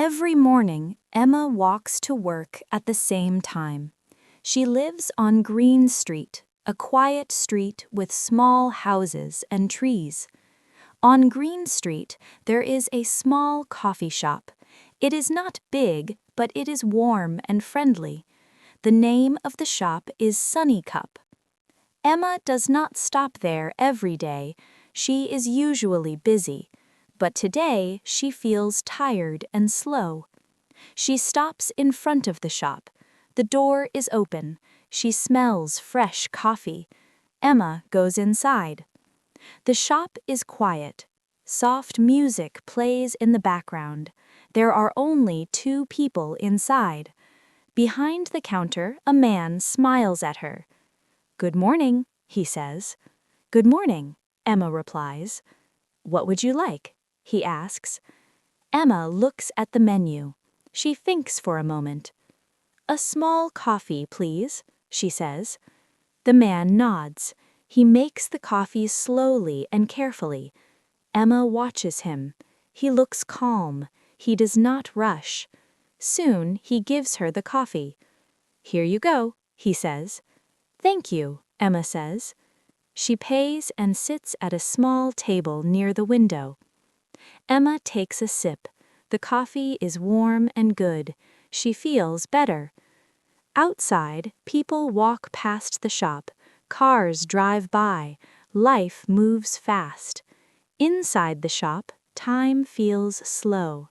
Every morning, Emma walks to work at the same time. She lives on Green Street, a quiet street with small houses and trees. On Green Street, there is a small coffee shop. It is not big, but it is warm and friendly. The name of the shop is Sunny Cup. Emma does not stop there every day. She is usually busy, but today she feels tired and slow. She stops in front of the shop. The door is open. She smells fresh coffee. Emma goes inside. The shop is quiet. Soft music plays in the background. There are only 2 people inside. Behind the counter, a man smiles at her. "Good morning," he says. "Good morning," Emma replies. "What would you like?" he asks. Emma looks at the menu. She thinks for a moment. "A small coffee, please," she says. The man nods. He makes the coffee slowly and carefully. Emma watches him. He looks calm. He does not rush. Soon he gives her the coffee. "Here you go," he says. "Thank you," Emma says. She pays and sits at a small table near the window. Emma takes a sip. The coffee is warm and good. She feels better. Outside, people walk past the shop. Cars drive by. Life moves fast. Inside the shop, time feels slow.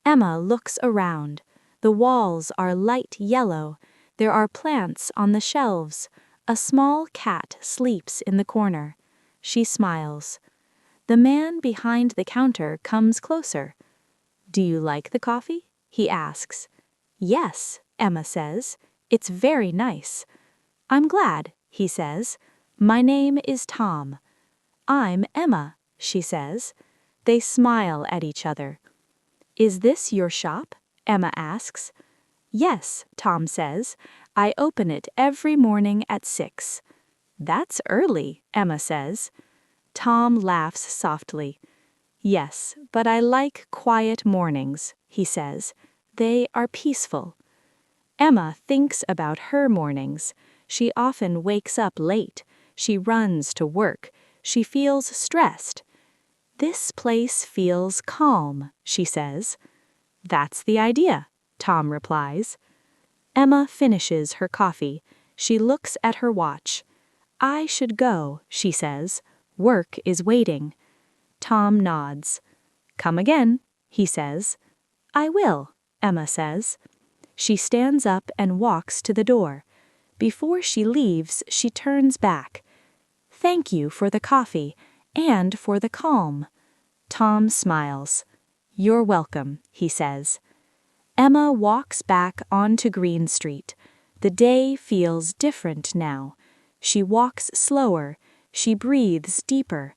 Emma looks around. The walls are light yellow. There are plants on the shelves. A small cat sleeps in the corner. She smiles. The man behind the counter comes closer. "Do you like the coffee?" he asks. "Yes," Emma says. "It's very nice." "I'm glad," he says. "My name is Tom." "I'm Emma," she says. They smile at each other. "Is this your shop?" Emma asks. "Yes," Tom says. "I open it every morning at 6. "That's early," Emma says. Tom laughs softly. "Yes, but I like quiet mornings," he says. "They are peaceful." Emma thinks about her mornings. She often wakes up late. She runs to work. She feels stressed. "This place feels calm," she says. "That's the idea," Tom replies. Emma finishes her coffee. She looks at her watch. "I should go," she says. "Work is waiting." Tom nods. "Come again," he says. "I will," Emma says. She stands up and walks to the door. Before she leaves, she turns back. "Thank you for the coffee and for the calm." Tom smiles. "You're welcome," he says. Emma walks back onto Green Street. The day feels different now. She walks slower. She breathes deeper.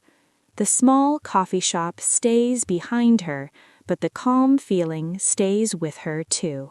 The small coffee shop stays behind her, but the calm feeling stays with her too.